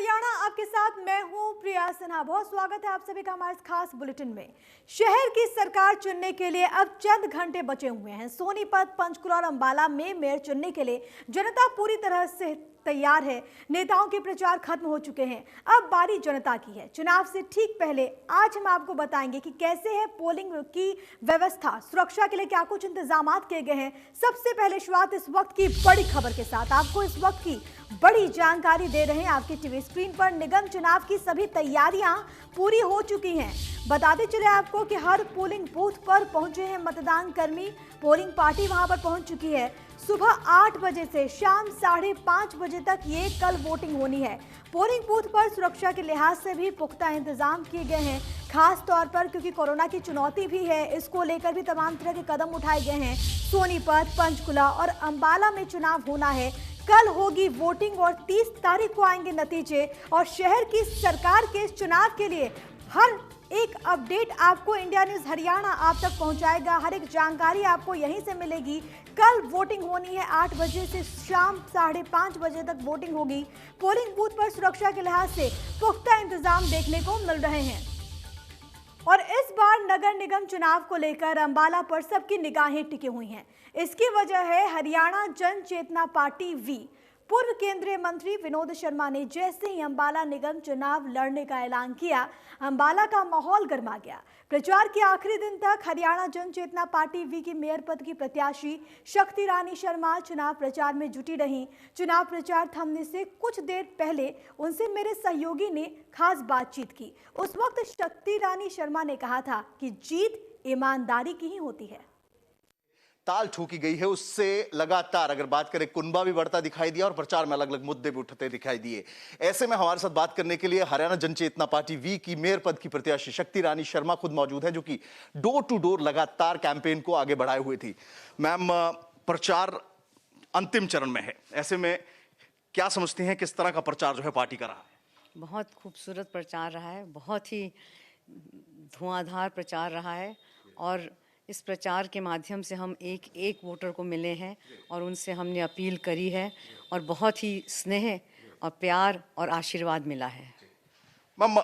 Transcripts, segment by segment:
हरियाणा आपके साथ मैं हूं प्रिया सिन्हा। बहुत स्वागत है आप सभी का हमारे खास बुलेटिन में। शहर की सरकार चुनने के लिए अब चंद घंटे बचे हुए हैं। सोनीपत, पंचकुला और अंबाला में मेयर चुनने के लिए जनता पूरी तरह से तैयार है। नेताओं के प्रचार खत्म हो चुके हैं, अब बारी जनता की है। चुनाव से ठीक पहले आज हम आपको बताएंगे कि कैसे है पोलिंग की व्यवस्था, सुरक्षा के लिए क्या कुछ इंतजाम किए गए हैं। सबसे पहले शुरुआत इस वक्त की बड़ी खबर के साथ। आपको इस वक्त की बड़ी जानकारी दे रहे हैं आपकी टीवी स्क्रीन पर। निगम चुनाव की सभी तैयारियां पूरी हो चुकी हैं। बताते चले आपको कि हर पोलिंग बूथ पर पहुंचे हैं मतदान कर्मी। पोलिंग पार्टी वहां पर पहुंच चुकी है। सुबह 8 बजे से शाम 5:30 बजे तक ये कल वोटिंग होनी है। पोलिंग बूथ पर सुरक्षा के लिहाज से भी पुख्ता इंतजाम किए गए हैं, खास तौर पर क्योंकि कोरोना की चुनौती भी है। इसको लेकर भी तमाम तरह के कदम उठाए गए हैं। सोनीपत, पंचकुला और अंबाला में चुनाव होना है। कल होगी वोटिंग और 30 तारीख को आएंगे नतीजे। और शहर की सरकार के इस चुनाव के लिए हर एक अपडेट आपको इंडिया न्यूज हरियाणा आप तक पहुंचाएगा। हर एक जानकारी आपको यहीं से मिलेगी। कल वोटिंग होनी है 8 बजे से शाम 5:30 बजे तक वोटिंग होगी। पोलिंग बूथ पर सुरक्षा के लिहाज से पुख्ता इंतजाम देखने को मिल रहे हैं। और इस बार नगर निगम चुनाव को लेकर अंबाला पर सबकी निगाहें टिकी हुई हैं। इसकी वजह है हरियाणा जन चेतना पार्टी वी। पूर्व केंद्रीय मंत्री विनोद शर्मा ने जैसे ही अंबाला निगम चुनाव लड़ने का ऐलान किया, अंबाला का माहौल गर्मा गया। प्रचार के आखिरी दिन तक हरियाणा जन चेतना पार्टी वी की मेयर पद की प्रत्याशी शक्ति रानी शर्मा चुनाव प्रचार में जुटी रहीं। चुनाव प्रचार थमने से कुछ देर पहले उनसे मेरे सहयोगी ने खास बातचीत की। उस वक्त शक्ति रानी शर्मा ने कहा था कि जीत ईमानदारी की ही होती है। ताल ठोकी गई है, उससे लगातार अगर बात करें कुनबा भी बढ़ता दिखाई दिया और प्रचार में अलग अलग मुद्दे भी उठते दिखाई दिए। ऐसे में हमारे साथ बात करने के लिए हरियाणा जन चेतना पार्टी वी की मेयर पद की प्रत्याशी शक्ति रानी शर्मा खुद मौजूद है, जो कि डोर टू डोर लगातार कैंपेन को आगे बढ़ाए हुए थी। मैम, प्रचार अंतिम चरण में है, ऐसे में क्या समझती हैं किस तरह का प्रचार जो है पार्टी का रहा है? बहुत खूबसूरत प्रचार रहा है, बहुत ही धुआंधार प्रचार रहा है। और इस प्रचार के माध्यम से हम एक एक वोटर को मिले हैं और उनसे हमने अपील करी है और बहुत ही स्नेह और प्यार और आशीर्वाद मिला है। मैम,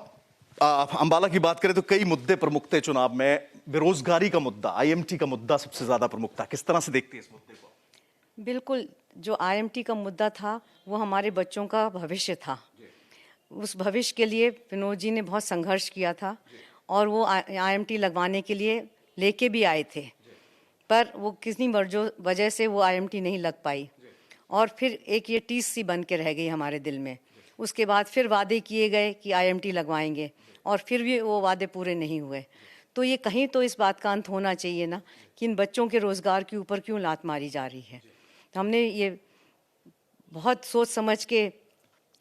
अंबाला की बात करें तो कई मुद्दे प्रमुख थे चुनाव में। बेरोजगारी का मुद्दा, आईएमटी का मुद्दा सबसे ज्यादा प्रमुख था। किस तरह से देखती है इस मुद्दे को? बिल्कुल, जो आईएमटी का मुद्दा था वो हमारे बच्चों का भविष्य था। उस भविष्य के लिए विनोद जी ने बहुत संघर्ष किया था और वो आईएमटी लगवाने के लिए लेके भी आए थे, पर वो किसी वजह से वो आईएमटी नहीं लग पाई और फिर एक ये टीस सी बन के रह गई हमारे दिल में। उसके बाद फिर वादे किए गए कि आईएमटी लगवाएंगे और फिर भी वो वादे पूरे नहीं हुए। तो ये कहीं तो इस बात का अंत होना चाहिए ना कि इन बच्चों के रोज़गार के ऊपर क्यों लात मारी जा रही है। तो हमने ये बहुत सोच समझ के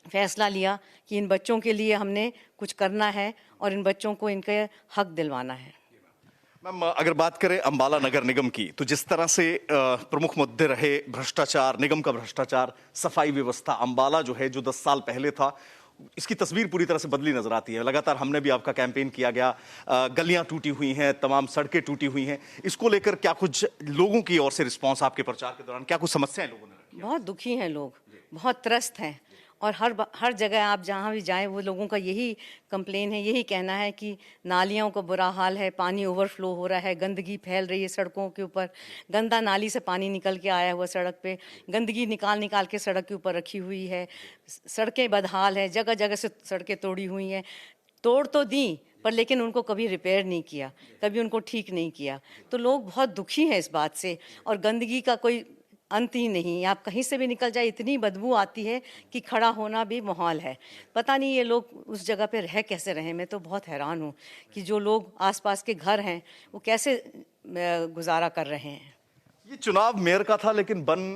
फैसला लिया कि इन बच्चों के लिए हमने कुछ करना है और इन बच्चों को इनके हक दिलवाना है। मैम, अगर बात करें अंबाला नगर निगम की, तो जिस तरह से प्रमुख मुद्दे रहे भ्रष्टाचार, निगम का भ्रष्टाचार, सफाई व्यवस्था, अंबाला जो है जो 10 साल पहले था इसकी तस्वीर पूरी तरह से बदली नजर आती है। लगातार हमने भी आपका कैंपेन किया गया, गलियां टूटी हुई हैं, तमाम सड़कें टूटी हुई हैं। इसको लेकर क्या कुछ लोगों की ओर से रिस्पॉन्स आपके प्रचार के दौरान, क्या कुछ समस्याएं लोगों ने रखी? बहुत दुखी हैं लोग, बहुत त्रस्त हैं और हर जगह आप जहाँ भी जाएं वो लोगों का यही कंप्लेन है, यही कहना है कि नालियों का बुरा हाल है, पानी ओवरफ्लो हो रहा है, गंदगी फैल रही है सड़कों के ऊपर। गंदा नाली से पानी निकल के आया हुआ सड़क पे, गंदगी निकाल निकाल के सड़क के ऊपर रखी हुई है। सड़कें बदहाल है, जगह जगह से सड़कें तोड़ी हुई हैं। तोड़ तो दी पर लेकिन उनको कभी रिपेयर नहीं किया, कभी उनको ठीक नहीं किया। तो लोग बहुत दुखी हैं इस बात से और गंदगी का कोई अंत ही नहीं। आप कहीं से भी निकल जाए इतनी बदबू आती है कि खड़ा होना भी मुहाल है। पता नहीं ये लोग उस जगह पे रह कैसे रहे। मैं तो बहुत हैरान हूँ कि जो लोग आसपास के घर हैं वो कैसे गुजारा कर रहे हैं। ये चुनाव मेयर का था लेकिन बन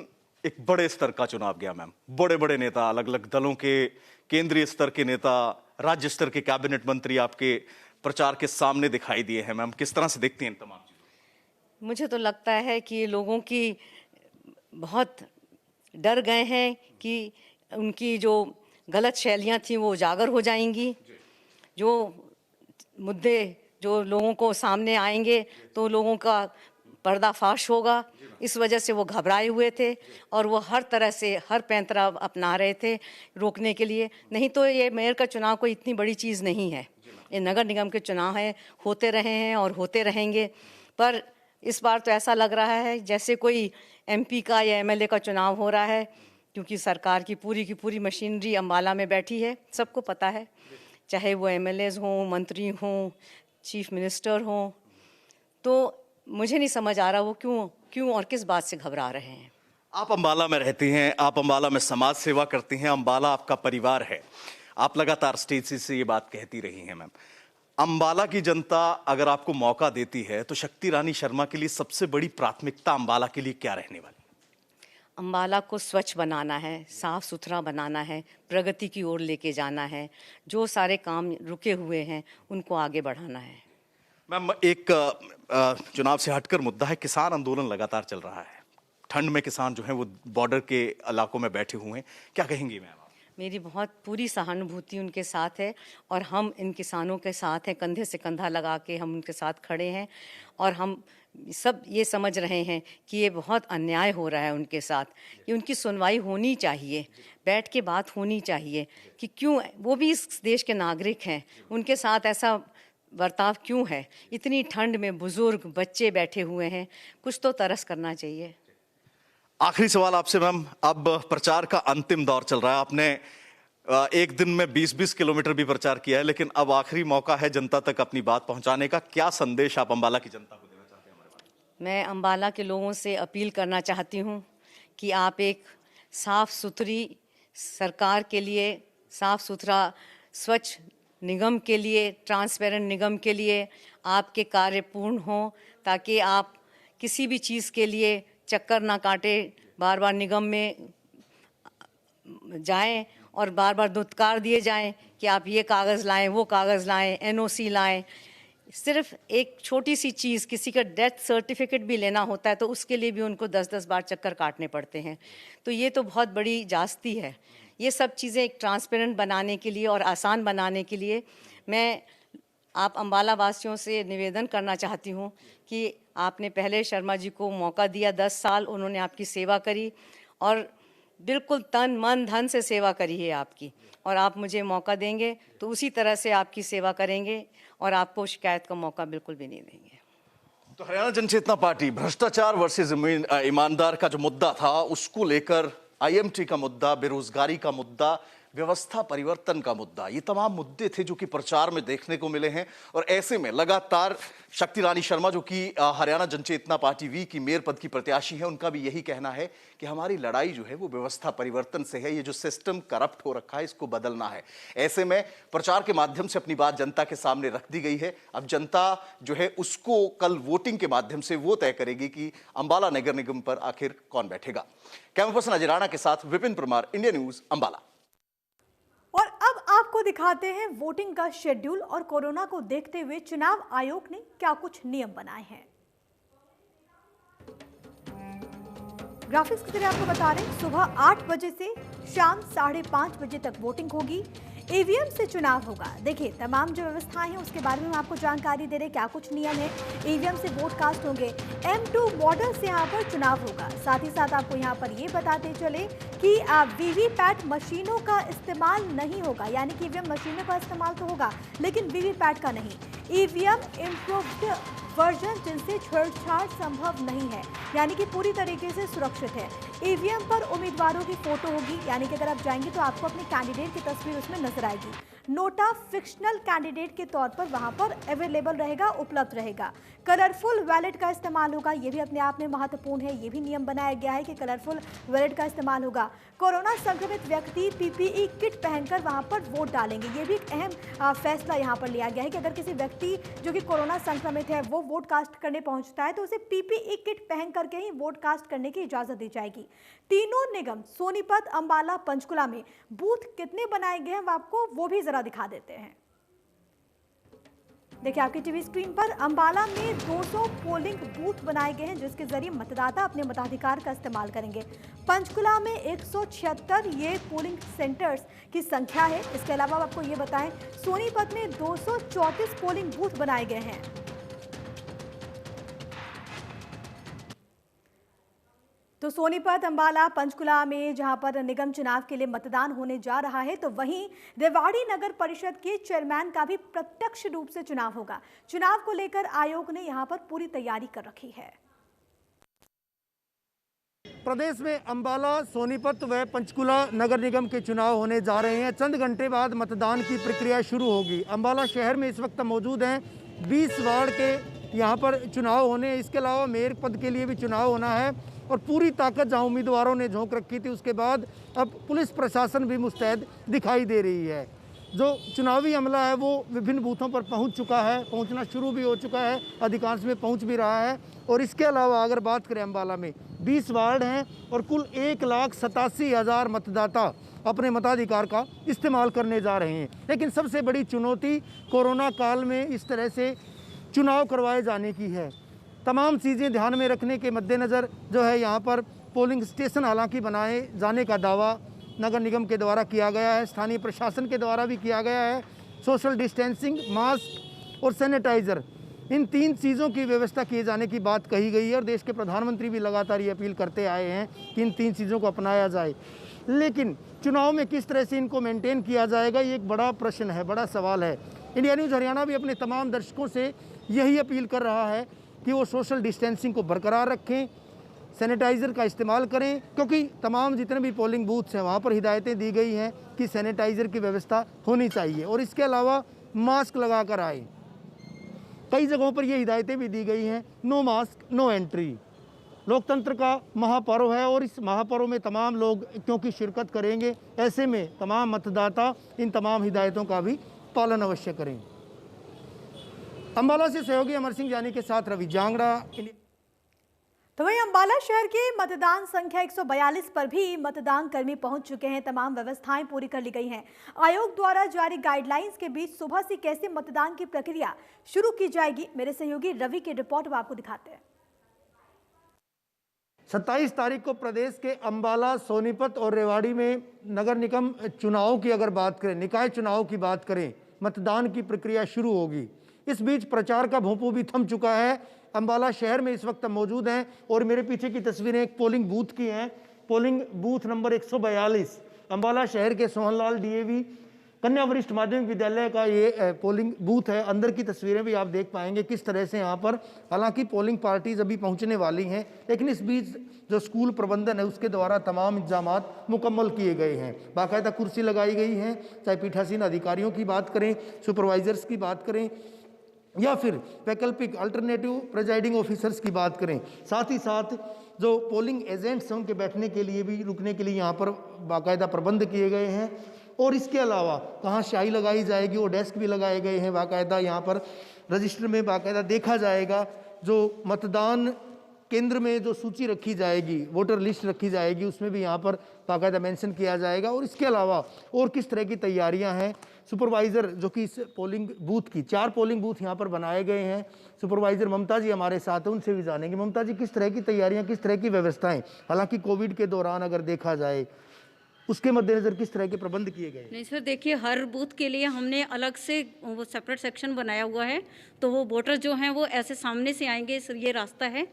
एक बड़े स्तर का चुनाव गया मैम। बड़े बड़े नेता, अलग अलग दलों के केंद्रीय स्तर के नेता, राज्य स्तर के कैबिनेट मंत्री आपके प्रचार के सामने दिखाई दिए हैं। मैम, किस तरह से देखती हैं इन तमाम चीजों? मुझे तो लगता है कि लोगों की बहुत डर गए हैं कि उनकी जो गलत शैलियाँ थी वो उजागर हो जाएंगी। जो मुद्दे जो लोगों को सामने आएंगे तो लोगों का पर्दाफाश होगा, इस वजह से वो घबराए हुए थे और वो हर तरह से हर पैंतरा अपना रहे थे रोकने के लिए। नहीं तो ये मेयर का चुनाव कोई इतनी बड़ी चीज़ नहीं है, ये नगर निगम के चुनाव है, होते रहे हैं और होते रहेंगे। पर इस बार तो ऐसा लग रहा है जैसे कोई MP का या MLA का चुनाव हो रहा है, क्योंकि सरकार की पूरी मशीनरी अम्बाला में बैठी है। सबको पता है, चाहे वो MLAs हों, मंत्री हों, चीफ मिनिस्टर हों। तो मुझे नहीं समझ आ रहा वो क्यों और किस बात से घबरा रहे हैं। आप अम्बाला में रहती हैं, आप अम्बाला में समाज सेवा करती हैं, अम्बाला आपका परिवार है। आप लगातार स्टेज से ये बात कहती रही हैं मैम। अम्बाला की जनता अगर आपको मौका देती है तो शक्ति रानी शर्मा के लिए सबसे बड़ी प्राथमिकता अम्बाला के लिए क्या रहने वाली? अम्बाला को स्वच्छ बनाना है, साफ सुथरा बनाना है, प्रगति की ओर लेके जाना है। जो सारे काम रुके हुए हैं उनको आगे बढ़ाना है। मैम, एक चुनाव से हटकर मुद्दा है, किसान आंदोलन लगातार चल रहा है। ठंड में किसान जो हैं वो बॉर्डर के इलाकों में बैठे हुए हैं, क्या कहेंगी मैम? मेरी बहुत पूरी सहानुभूति उनके साथ है और हम इन किसानों के साथ हैं, कंधे से कंधा लगा के हम उनके साथ खड़े हैं। और हम सब ये समझ रहे हैं कि ये बहुत अन्याय हो रहा है उनके साथ, ये उनकी सुनवाई होनी चाहिए, बैठ के बात होनी चाहिए कि क्यों वो भी इस देश के नागरिक हैं, उनके साथ ऐसा बर्ताव क्यों है। इतनी ठंड में बुजुर्ग बच्चे बैठे हुए हैं, कुछ तो तरस करना चाहिए। आखिरी सवाल आपसे मैम, अब प्रचार का अंतिम दौर चल रहा है। आपने एक दिन में 20-20 किलोमीटर भी प्रचार किया है, लेकिन अब आखिरी मौका है जनता तक अपनी बात पहुंचाने का। क्या संदेश आप अम्बाला की जनता को देना चाहते हैं हमारे बारे में? मैं अम्बाला के लोगों से अपील करना चाहती हूँ कि आप एक साफ सुथरी सरकार के लिए, साफ सुथरा स्वच्छ निगम के लिए, ट्रांसपेरेंट निगम के लिए आपके कार्य पूर्ण हों, ताकि आप किसी भी चीज़ के लिए चक्कर ना काटे, बार बार निगम में जाएं और बार बार दुत्कार दिए जाएं कि आप ये कागज़ लाएं, वो कागज़ लाएं, NOC लाएं। सिर्फ एक छोटी सी चीज़, किसी का डेथ सर्टिफिकेट भी लेना होता है तो उसके लिए भी उनको 10-10 बार चक्कर काटने पड़ते हैं। तो ये तो बहुत बड़ी जास्ती है। ये सब चीज़ें एक ट्रांसपेरेंट बनाने के लिए और आसान बनाने के लिए मैं आप अम्बाला वासियों से निवेदन करना चाहती हूँ कि आपने पहले शर्मा जी को मौका दिया, 10 साल उन्होंने आपकी सेवा करी और बिल्कुल तन मन धन से सेवा करी है आपकी, और आप मुझे मौका देंगे तो उसी तरह से आपकी सेवा करेंगे और आपको शिकायत का मौका बिल्कुल भी नहीं देंगे। तो हरियाणा जनचेतना पार्टी भ्रष्टाचार वर्सेस ईमानदार का जो मुद्दा था उसको लेकर IMT का मुद्दा, बेरोजगारी का मुद्दा, व्यवस्था परिवर्तन का मुद्दा, ये तमाम मुद्दे थे जो कि प्रचार में देखने को मिले हैं। और ऐसे में लगातार शक्ति रानी शर्मा जो कि हरियाणा जनचेतना पार्टी V की मेयर पद की प्रत्याशी है, उनका भी यही कहना है कि हमारी लड़ाई जो है वो व्यवस्था परिवर्तन से है। ये जो सिस्टम करप्ट हो रखा है इसको बदलना है। ऐसे में प्रचार के माध्यम से अपनी बात जनता के सामने रख दी गई है। अब जनता जो है उसको कल वोटिंग के माध्यम से वो तय करेगी कि अम्बाला नगर निगम पर आखिर कौन बैठेगा। कैमरा पर्सन अजय राणा के साथ विपिन परमार, इंडिया न्यूज, अम्बाला। और अब आपको दिखाते हैं वोटिंग का शेड्यूल और कोरोना को देखते हुए चुनाव आयोग ने क्या कुछ नियम बनाए हैं। ग्राफिक्स की तरह आपको बता रहे हैं, सुबह 8 बजे से शाम 5:30 बजे तक वोटिंग होगी। EVM से चुनाव होगा। देखिए तमाम जो व्यवस्थाएं हैं उसके बारे में हम आपको जानकारी दे रहे हैं, क्या कुछ नियम है। EVM से वोट कास्ट होंगे। M2 मॉडल से यहाँ पर चुनाव होगा। साथ ही साथ आपको यहाँ पर ये बताते चले कि VVPAT मशीनों का इस्तेमाल नहीं होगा, यानी कि EVM मशीनों का इस्तेमाल तो होगा लेकिन VVPAT का नहीं। EVM इम्प्रूव्ड वर्जन जिनसे छेड़छाड़ संभव नहीं है, यानी कि पूरी तरीके से सुरक्षित है। EVM पर उम्मीदवारों की फोटो होगी, यानी कि अगर आप जाएंगे तो आपको अपने कैंडिडेट की तस्वीर उसमें नजर आएगी। नोटा फिक्शनल कैंडिडेट के तौर पर वहां पर अवेलेबल रहेगा, उपलब्ध रहेगा। कलरफुल वैलेट का इस्तेमाल होगा, ये भी अपने आप में महत्वपूर्ण है। ये भी नियम बनाया गया है कि कलरफुल वैलेट का इस्तेमाल होगा। कोरोना संक्रमित व्यक्ति PPE किट पहनकर वहां पर वोट डालेंगे। ये भी एक अहम फैसला यहाँ पर लिया गया है कि अगर किसी व्यक्ति जो कि कोरोना संक्रमित है वो वोट कास्ट करने पहुंचता है तो उसे PPE किट पहन करके ही वोट कास्ट करने की इजाजत दी जाएगी। तीनों निगम सोनीपत, अम्बाला, पंचकुला में बूथ कितने बनाए गए हैं आपको वो भी जरा दिखा देते हैं। देखिए आपकी टीवी स्क्रीन पर अम्बाला में 200 पोलिंग बूथ बनाए गए हैं जिसके जरिए मतदाता अपने मताधिकार का इस्तेमाल करेंगे। पंचकुला में 176 ये पोलिंग सेंटर्स की संख्या है। इसके अलावा आपको ये बताएं सोनीपत में 234 पोलिंग बूथ बनाए गए हैं। तो सोनीपत, अंबाला, पंचकुला में जहां पर निगम चुनाव के लिए मतदान होने जा रहा है, तो वहीं रेवाड़ी नगर परिषद के चेयरमैन का भी प्रत्यक्ष रूप से चुनाव होगा। चुनाव को लेकर आयोग ने यहां पर पूरी तैयारी कर रखी है। प्रदेश में अंबाला, सोनीपत व पंचकुला नगर निगम के चुनाव होने जा रहे हैं। चंद घंटे बाद मतदान की प्रक्रिया शुरू होगी। अंबाला शहर में इस वक्त मौजूद हैं 20 वार्ड के यहाँ पर चुनाव होने। इसके अलावा मेयर पद के लिए भी चुनाव होना है और पूरी ताकत जहाँ उम्मीदवारों ने झोंक रखी थी, उसके बाद अब पुलिस प्रशासन भी मुस्तैद दिखाई दे रही है। जो चुनावी अमला है वो विभिन्न बूथों पर पहुंच चुका है, पहुंचना शुरू भी हो चुका है, अधिकांश में पहुंच भी रहा है। और इसके अलावा अगर बात करें, अंबाला में 20 वार्ड हैं और कुल 1,87,000 मतदाता अपने मताधिकार का इस्तेमाल करने जा रहे हैं। लेकिन सबसे बड़ी चुनौती कोरोना काल में इस तरह से चुनाव करवाए जाने की है। तमाम चीज़ें ध्यान में रखने के मद्देनज़र जो है यहाँ पर पोलिंग स्टेशन हालांकि बनाए जाने का दावा नगर निगम के द्वारा किया गया है, स्थानीय प्रशासन के द्वारा भी किया गया है। सोशल डिस्टेंसिंग, मास्क और सैनिटाइज़र, इन 3 चीज़ों की व्यवस्था किए जाने की बात कही गई है और देश के प्रधानमंत्री भी लगातार ये अपील करते आए हैं कि इन 3 चीज़ों को अपनाया जाए। लेकिन चुनाव में किस तरह से इनको मेंटेन किया जाएगा, ये एक बड़ा प्रश्न है, बड़ा सवाल है। इंडिया न्यूज़ हरियाणा भी अपने तमाम दर्शकों से यही अपील कर रहा है कि वो सोशल डिस्टेंसिंग को बरकरार रखें, सैनिटाइज़र का इस्तेमाल करें, क्योंकि तमाम जितने भी पोलिंग बूथ्स हैं वहाँ पर हिदायतें दी गई हैं कि सैनिटाइज़र की व्यवस्था होनी चाहिए और इसके अलावा मास्क लगा कर आए। कई जगहों पर ये हिदायतें भी दी गई हैं, नो मास्क नो एंट्री। लोकतंत्र का महापर्व है और इस महापर्व में तमाम लोग क्योंकि शिरकत करेंगे, ऐसे में तमाम मतदाता इन तमाम हिदायतों का भी पालन अवश्य करें। अंबाला से सहयोगी अमर सिंह जानी के साथ रवि जांगड़ा। तो वहीं अंबाला शहर के मतदान संख्या 142 पर भी मतदान कर्मी पहुंच चुके हैं। तमाम व्यवस्थाएं पूरी कर ली गई हैं। आयोग द्वारा जारी गाइडलाइंस के बीच सुबह से कैसे मतदान की प्रक्रिया शुरू की जाएगी, मेरे सहयोगी रवि की रिपोर्ट में आपको दिखाते हैं। 27 तारीख को प्रदेश के अंबाला, सोनीपत और रेवाड़ी में नगर निगम चुनाव की अगर बात करें, निकाय चुनाव की बात करें, मतदान की प्रक्रिया शुरू होगी। इस बीच प्रचार का भोंपू भी थम चुका है। अंबाला शहर में इस वक्त मौजूद हैं और मेरे पीछे की तस्वीरें एक पोलिंग बूथ की हैं। पोलिंग बूथ नंबर 142 अंबाला शहर के सोहनलाल डीएवी कन्या वरिष्ठ माध्यमिक विद्यालय का ये पोलिंग बूथ है। अंदर की तस्वीरें भी आप देख पाएंगे किस तरह से यहाँ पर, हालांकि पोलिंग पार्टीज अभी पहुँचने वाली हैं, लेकिन इस बीच जो स्कूल प्रबंधन है उसके द्वारा तमाम इंतजामात मुकम्मल किए गए हैं। बाकायदा कुर्सी लगाई गई हैं, चाहे पीठासीन अधिकारियों की बात करें, सुपरवाइजर्स की बात करें या फिर वैकल्पिक अल्टरनेटिव प्रिजाइडिंग ऑफिसर्स की बात करें। साथ ही साथ जो पोलिंग एजेंट्स हैं उनके बैठने के लिए भी, रुकने के लिए यहाँ पर बाकायदा प्रबंध किए गए हैं। और इसके अलावा कहाँ स्याही लगाई जाएगी वो डेस्क भी लगाए गए हैं बाकायदा। यहाँ पर रजिस्टर में बाकायदा देखा जाएगा, जो मतदान केंद्र में जो सूची रखी जाएगी, वोटर लिस्ट रखी जाएगी, उसमें भी यहाँ पर बाकायदा मेंशन किया जाएगा। और इसके अलावा और किस तरह की तैयारियां हैं, सुपरवाइज़र जो कि इस पोलिंग बूथ की 4 पोलिंग बूथ यहाँ पर बनाए गए हैं, सुपरवाइज़र ममता जी हमारे साथ हैं, उनसे भी जानेंगे। ममता जी, किस तरह की तैयारियां, किस तरह की व्यवस्थाएं, हालांकि कोविड के दौरान अगर देखा जाए उसके मद्देनजर किस तरह के प्रबंध किए गए? नहीं सर, देखिए हर बूथ के लिए हमने अलग से वो सेपरेट सेक्शन बनाया हुआ है। तो वो वोटर जो हैं वो ऐसे सामने से आएंगे, ये रास्ता है,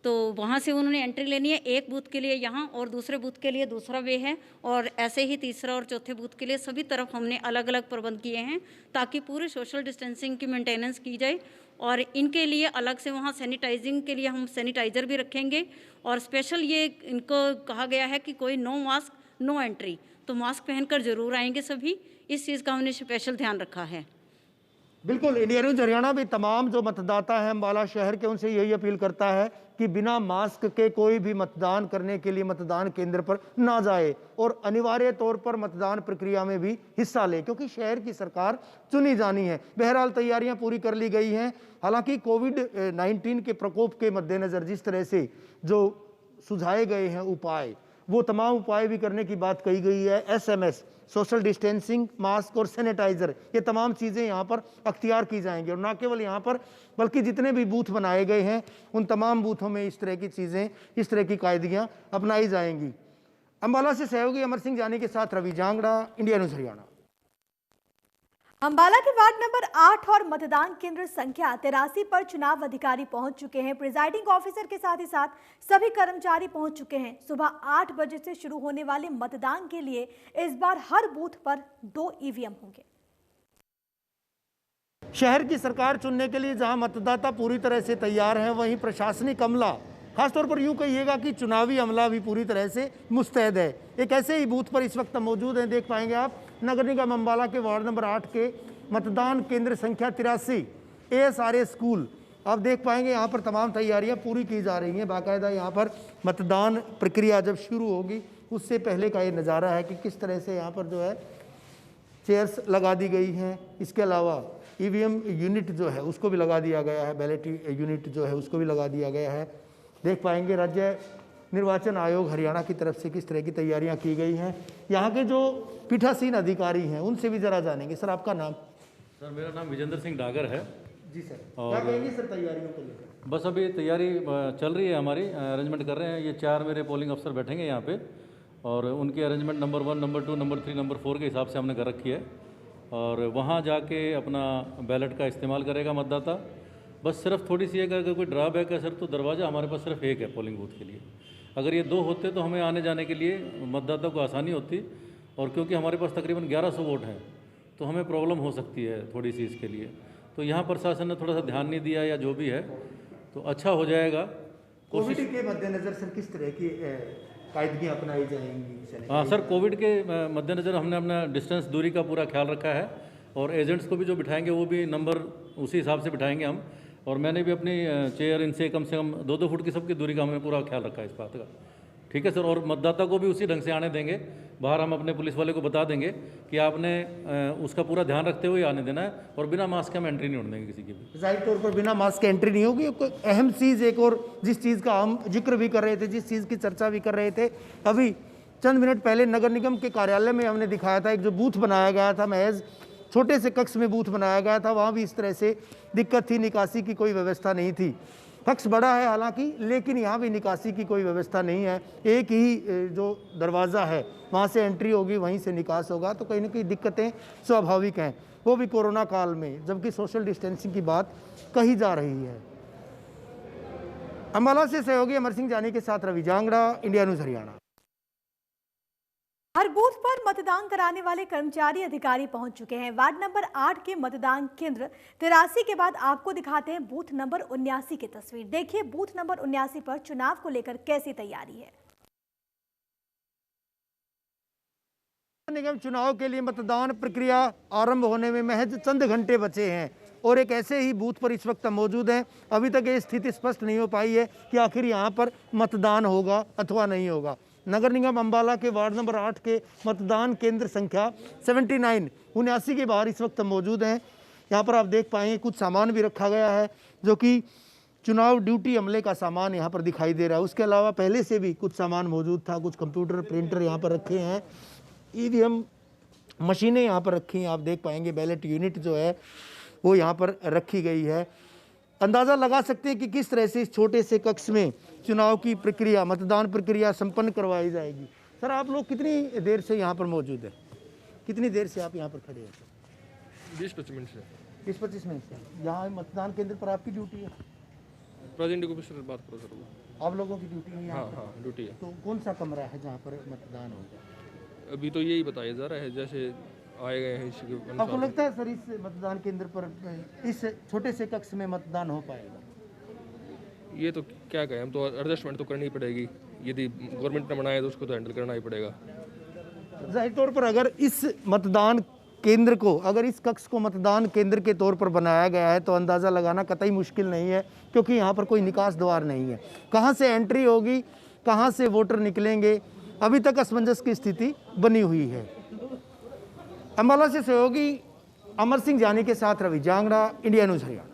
तो वहाँ से उन्होंने एंट्री लेनी है। एक बूथ के लिए यहाँ और दूसरे बूथ के लिए दूसरा वे है, और ऐसे ही तीसरा और चौथे बूथ के लिए सभी तरफ हमने अलग अलग प्रबंध किए हैं ताकि पूरे सोशल डिस्टेंसिंग की मेंटेनेंस की जाए। और इनके लिए अलग से वहाँ सैनिटाइजिंग के लिए हम सैनिटाइज़र भी रखेंगे। और स्पेशल ये इनको कहा गया है कि कोई नो मास्क नो एंट्री, तो मास्क पहनकर जरूर आएंगे सभी। इस चीज़ का हमने स्पेशल ध्यान रखा है। बिल्कुल, इंडिया न्यूज़ हरियाणा भी तमाम जो मतदाता हैं अंबाला शहर के, उनसे यही अपील करता है कि बिना मास्क के कोई भी मतदान करने के लिए मतदान केंद्र पर ना जाए और अनिवार्य तौर पर मतदान प्रक्रिया में भी हिस्सा ले, क्योंकि शहर की सरकार चुनी जानी है। बहरहाल तैयारियां पूरी कर ली गई हैं। हालांकि कोविड-19 के प्रकोप के मद्देनज़र जिस तरह से जो सुझाए गए हैं उपाय, वो तमाम उपाय भी करने की बात कही गई है। SMS, सोशल डिस्टेंसिंग, मास्क और सैनिटाइज़र, ये तमाम चीज़ें यहाँ पर अख्तियार की जाएंगी। और ना केवल यहाँ पर बल्कि जितने भी बूथ बनाए गए हैं उन तमाम बूथों में इस तरह की चीज़ें, इस तरह की कायदियाँ अपनाई जाएंगी। अंबाला से सहयोगी अमर सिंह जानी के साथ रवि जांगड़ा, इंडिया न्यूज़ हरियाणा। अंबाला के वार्ड नंबर 8 और मतदान केंद्र संख्या 83 पर चुनाव अधिकारी पहुंच चुके हैं। प्रिजाइडिंग ऑफिसर के साथ ही साथ सभी कर्मचारी पहुंच चुके हैं। सुबह 8 बजे से शुरू होने वाले मतदान के लिए इस बार हर बूथ पर 2 ईवीएम होंगे। शहर की सरकार चुनने के लिए जहां मतदाता पूरी तरह से तैयार हैं, वहीं प्रशासनिक अमला, खासतौर पर यूं कहिएगा कि चुनावी अमला भी पूरी तरह से मुस्तैद है। एक ऐसे ही बूथ पर इस वक्त मौजूद हैं, देख पाएंगे आप, नगर निगम अंबाला के वार्ड नंबर 8 के मतदान केंद्र संख्या 83 ASRA स्कूल। आप देख पाएंगे यहाँ पर तमाम तैयारियाँ पूरी की जा रही हैं। बाकायदा यहाँ पर मतदान प्रक्रिया जब शुरू होगी उससे पहले का ये नज़ारा है कि किस तरह से यहाँ पर जो है चेयर्स लगा दी गई हैं। इसके अलावा EVM यूनिट जो है उसको भी लगा दिया गया है, बैलेट यूनिट जो है उसको भी लगा दिया गया है। देख पाएंगे राज्य निर्वाचन आयोग हरियाणा की तरफ से किस तरह की तैयारियां की गई हैं। यहाँ के जो पीठासीन अधिकारी हैं उनसे भी जरा जानेंगे। सर, आपका नाम? सर, मेरा नाम विजेंद्र सिंह डागर है। जी सर, क्या कहेंगे सर तैयारियों को लेकर? बस अभी तैयारी चल रही है, हमारी अरेंजमेंट कर रहे हैं। ये 4 मेरे पोलिंग अफसर बैठेंगे यहाँ पे और उनकी arrangement number 1, number 2, number 3, number 4 के हिसाब से हमने कर रखी है और वहाँ जाके अपना बैलेट का इस्तेमाल करेगा मतदाता। बस सिर्फ थोड़ी सी अगर कोई ड्रॉबैक है सर, तो दरवाज़ा हमारे पास सिर्फ एक है पोलिंग बूथ के लिए। अगर ये 2 होते तो हमें आने जाने के लिए मतदाता को आसानी होती, और क्योंकि हमारे पास तकरीबन 1100 वोट हैं तो हमें प्रॉब्लम हो सकती है थोड़ी सी इसके लिए। तो यहाँ प्रशासन ने थोड़ा सा ध्यान नहीं दिया या जो भी है, तो अच्छा हो जाएगा। कोविड के मद्देनजर सर किस तरह की कायदगी अपनाई जाएंगी? हाँ सर, कोविड के मद्देनज़र हमने अपना डिस्टेंस दूरी का पूरा ख्याल रखा है और एजेंट्स को भी जो बिठाएंगे वो भी नंबर उसी हिसाब से बिठाएंगे हम। और मैंने भी अपनी चेयर इनसे कम से कम 2-2 फुट की सबकी दूरी का हमने पूरा ख्याल रखा है इस बात का। ठीक है सर, और मतदाता को भी उसी ढंग से आने देंगे। बाहर हम अपने पुलिस वाले को बता देंगे कि आपने उसका पूरा ध्यान रखते हुए आने देना है और बिना मास्क के हम एंट्री नहीं होने देंगे किसी की भी। जाहिर तौर पर बिना मास्क के एंट्री नहीं होगी। अहम चीज़ एक और जिस चीज़ का हम जिक्र भी कर रहे थे, जिस चीज़ की चर्चा भी कर रहे थे, अभी चंद मिनट पहले नगर निगम के कार्यालय में हमने दिखाया था एक जो बूथ बनाया गया था, महज छोटे से कक्ष में बूथ बनाया गया था। वहाँ भी इस तरह से दिक्कत थी, निकासी की कोई व्यवस्था नहीं थी। कक्ष बड़ा है हालांकि, लेकिन यहाँ भी निकासी की कोई व्यवस्था नहीं है। एक ही जो दरवाज़ा है वहाँ से एंट्री होगी, वहीं से निकास होगा। तो कहीं ना कहीं दिक्कतें स्वाभाविक हैं, वो भी कोरोना काल में, जबकि सोशल डिस्टेंसिंग की बात कही जा रही है। अंबाला से सहयोगी अमर सिंह जानी के साथ रवि जांगड़ा, इंडिया न्यूज़ हरियाणा। हर बूथ पर मतदान कराने वाले कर्मचारी अधिकारी पहुंच चुके हैं। वार्ड नंबर 8 के मतदान केंद्र 83 के बाद आपको दिखाते हैं बूथ नंबर 79 की तस्वीर। देखिए बूथ नंबर 79 पर चुनाव को लेकर कैसी तैयारी है। निगम चुनाव के लिए मतदान प्रक्रिया आरंभ होने में महज चंद घंटे बचे हैं और एक ऐसे ही बूथ पर इस वक्त मौजूद हैं। अभी तक ये स्थिति स्पष्ट नहीं हो पाई है कि आखिर यहाँ पर मतदान होगा अथवा नहीं होगा। नगर निगम अंबाला के वार्ड नंबर 8 के मतदान केंद्र संख्या 79 के बाहर इस वक्त मौजूद हैं। यहाँ पर आप देख पाएंगे कुछ सामान भी रखा गया है जो कि चुनाव ड्यूटी अमले का सामान यहाँ पर दिखाई दे रहा है। उसके अलावा पहले से भी कुछ सामान मौजूद था, कुछ कंप्यूटर प्रिंटर यहाँ पर रखे हैं, EVM मशीनें यहाँ पर रखी हैं। आप देख पाएंगे बैलेट यूनिट जो है वो यहाँ पर रखी गई है। अंदाज़ा लगा सकते हैं कि किस तरह से इस छोटे से कक्ष में चुनाव की प्रक्रिया, मतदान प्रक्रिया संपन्न करवाई जाएगी। सर, आप लोग कितनी देर से यहाँ पर मौजूद हैं? कितनी देर से आप यहाँ पर खड़े हैं? 20-25 मिनट से। 20-25 मिनट से यहाँ मतदान केंद्र पर आपकी ड्यूटी है? प्रेजेंट को भी बात करो सर। आप लोगों की ड्यूटी है यहाँ पर? हाँ, ड्यूटी है। तो कौन सा कमरा है जहाँ पर मतदान होगा? अभी तो यही बताया जा रहा है, जैसे आए गए हैं इसके आपको अनुसार। लगता है सर इस मतदान केंद्र पर इस छोटे से कक्ष में मतदान हो पाएगा? ये तो क्या कहें, हम तो एडजस्टमेंट तो करनी पड़ेगी। यदि गवर्नमेंट ने बनाया तो उसको तो हैंडल करना ही पड़ेगा। जाहिर तौर पर अगर इस मतदान केंद्र को, अगर इस कक्ष को मतदान केंद्र के तौर पर बनाया गया है तो अंदाज़ा लगाना कतई मुश्किल नहीं है, क्योंकि यहाँ पर कोई निकास द्वार नहीं है। कहाँ से एंट्री होगी, कहाँ से वोटर निकलेंगे, अभी तक असमंजस की स्थिति बनी हुई है। अंबाला से सहयोगी अमर सिंह जानी के साथ रवि जांगड़ा, इंडिया न्यूज़ हरियाणा।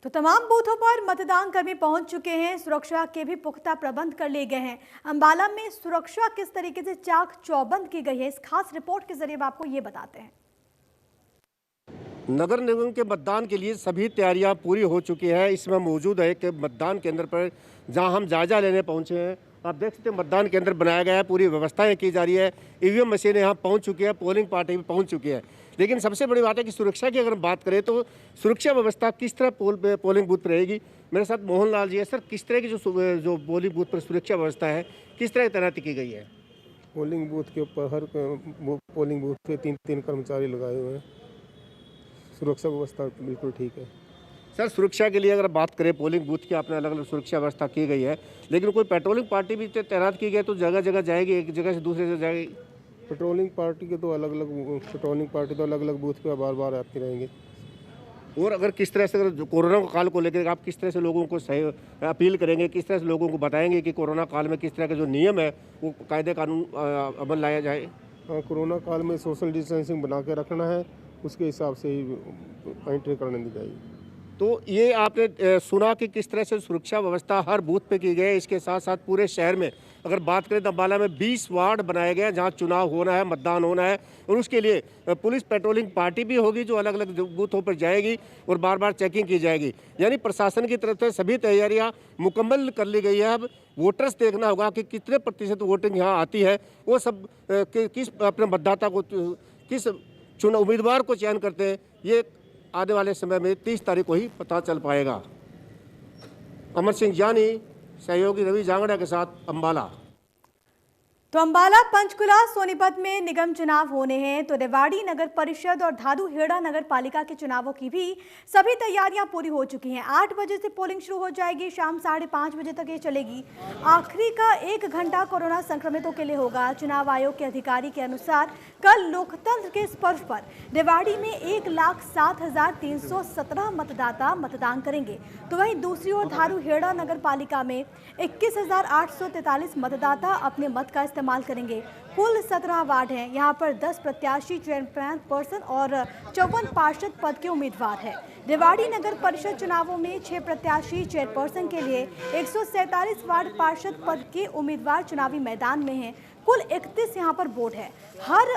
तो तमाम बूथों पर मतदान कर्मी पहुंच चुके हैं। सुरक्षा के भी पुख्ता प्रबंध कर लिए गए हैं। अंबाला में सुरक्षा किस तरीके से चाक चौबंद की गई है, इस खास रिपोर्ट के जरिए आपको ये बताते हैं। नगर निगम के मतदान के लिए सभी तैयारियां पूरी हो चुकी है। इसमें मौजूद है कि मतदान केंद्र पर जहां हम जायजा लेने पहुंचे हैं आप देख सकते हैं मतदान केंद्र बनाया गया है, पूरी व्यवस्थाएं की जा रही है, ईवीएम मशीनें यहाँ पहुँच चुकी है, पोलिंग पार्टी भी पहुँच चुकी है। लेकिन सबसे बड़ी बात है कि सुरक्षा की अगर हम बात करें तो सुरक्षा व्यवस्था किस तरह पोलिंग बूथ पर रहेगी। मेरे साथ मोहन लाल जी है। सर, किस तरह की जो पोलिंग बूथ पर सुरक्षा व्यवस्था है, किस तरह की तैनाती की गई है? पोलिंग बूथ के ऊपर हर पोलिंग बूथ पे 3-3 कर्मचारी लगाए हुए हैं। सुरक्षा व्यवस्था बिल्कुल ठीक है। सर, सुरक्षा के लिए अगर बात करें, पोलिंग बूथ की आपने अलग अलग सुरक्षा व्यवस्था की गई है, लेकिन कोई पेट्रोलिंग पार्टी भी तैनात की गई तो जगह जगह जाएगी, एक जगह से दूसरे जगह जाएगी? पेट्रोलिंग पार्टी के तो अलग अलग बूथ पे बार बार आती रहेंगे। और अगर किस तरह से, अगर कोरोना काल को लेकर आप किस तरह से लोगों को सही अपील करेंगे, किस तरह से लोगों को बताएंगे कि कोरोना काल में किस तरह का जो नियम है वो कायदे कानून अमल लाया जाए? हाँ, कोरोना काल में सोशल डिस्टेंसिंग बना के रखना है, उसके हिसाब से ही एंट्री करने दी जाएगी। तो ये आपने सुना कि किस तरह से सुरक्षा व्यवस्था हर बूथ पे की गई है। इसके साथ साथ पूरे शहर में अगर बात करें तो अम्बाला में 20 वार्ड बनाए गए हैं जहाँ चुनाव होना है, मतदान होना है, और उसके लिए पुलिस पेट्रोलिंग पार्टी भी होगी जो अलग अलग बूथों पर जाएगी और बार बार चेकिंग की जाएगी। यानी प्रशासन की तरफ से सभी तैयारियां मुकम्मल कर ली गई है। अब वोटर्स देखना होगा कि कितने प्रतिशत वोटिंग यहाँ आती है, वो सब किस अपने मतदाता को, किस उम्मीदवार को चयन करते हैं, ये आने वाले समय में 30 तारीख को ही पता चल पाएगा। अमर सिंह जानी, सहयोगी रवि जांगड़ा के साथ अम्बाला। तो अम्बाला, पंचकुला, सोनीपत में निगम चुनाव होने हैं, तो रेवाड़ी नगर परिषद और धादू हेड़ा नगर पालिका के चुनावों की भी सभी तैयारियां पूरी हो चुकी हैं। 8 बजे से पोलिंग शुरू हो जाएगी, शाम 5:30 बजे तक ये चलेगी। आखिरी का 1 घंटा कोरोना संक्रमितों के लिए होगा। चुनाव आयोग के अधिकारी के अनुसार कल लोकतंत्र के इस पर्व पर रेवाड़ी में 1,07,317 मतदाता मतदान करेंगे, तो वहीं दूसरी ओर धारू हेड़ा नगर पालिका में 21,843 मतदाता अपने मत का इस्तेमाल करेंगे। कुल 17 वार्ड हैं। यहाँ पर 10 प्रत्याशी चेयरपर्सन और 54 पार्षद पद के उम्मीदवार हैं। रेवाड़ी नगर परिषद चुनावों में 6 प्रत्याशी चेयरपर्सन के लिए 147 वार्ड पार्षद पद के उम्मीदवार चुनावी मैदान में हैं। कुल 31 यहाँ पर वोट है, हर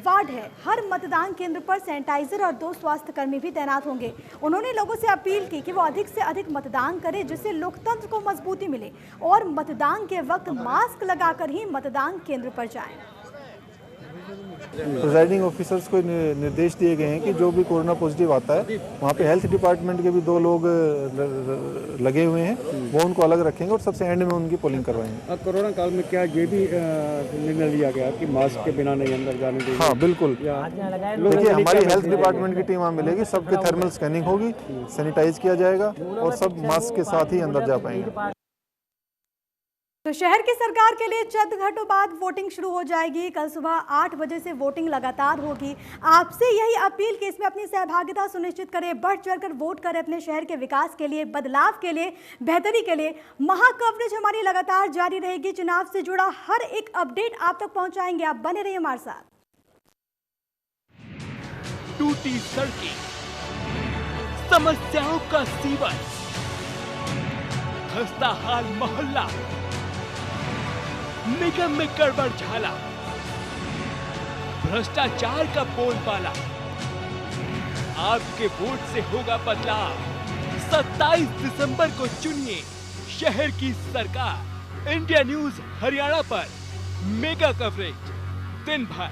वार्ड है। हर मतदान केंद्र पर सैनिटाइजर और 2 स्वास्थ्यकर्मी भी तैनात होंगे। उन्होंने लोगों से अपील की कि वो अधिक से अधिक मतदान करें, जिससे लोकतंत्र को मजबूती मिले, और मतदान के वक्त मास्क लगाकर ही मतदान केंद्र पर जाएं। प्रिजाइडिंग ऑफिसर्स को निर्देश दिए गए हैं कि जो भी कोरोना पॉजिटिव आता है वहाँ पे हेल्थ डिपार्टमेंट के भी 2 लोग लगे हुए हैं, वो उनको अलग रखेंगे और सबसे एंड में उनकी पोलिंग करवाएंगे। कोरोना काल में क्या ये भी निर्णय लिया गया कि मास्क के बिना नहीं अंदर जाने देंगे? हाँ, बिल्कुल। देखिए, हमारी हेल्थ डिपार्टमेंट की टीम वहाँ मिलेगी, सबकी थर्मल स्कैनिंग होगी, सैनिटाइज किया जाएगा और सब मास्क के साथ ही अंदर जा पाएंगे। तो शहर की सरकार के लिए चंद घंटों बाद वोटिंग शुरू हो जाएगी। कल सुबह 8 बजे से वोटिंग लगातार होगी। आपसे यही अपील कि इसमें अपनी सहभागिता सुनिश्चित करें, बढ़ चढ़कर वोट करें अपने शहर के विकास के लिए, बदलाव के लिए, बेहतरी के लिए। महा कवरेज हमारी लगातार जारी रहेगी। चुनाव से जुड़ा हर एक अपडेट आप तक पहुंचाएंगे। आप बने रहिए हमारे साथ। टूटी सड़कें, समस्याओं का सीवन, खस्ता हाल मोहल्ला, निगम में गड़बड़ झाला, भ्रष्टाचार का बोलबाला। आपके वोट से होगा बदलाव। 27 दिसंबर को चुनिए शहर की सरकार। इंडिया न्यूज हरियाणा पर मेगा कवरेज दिन भर।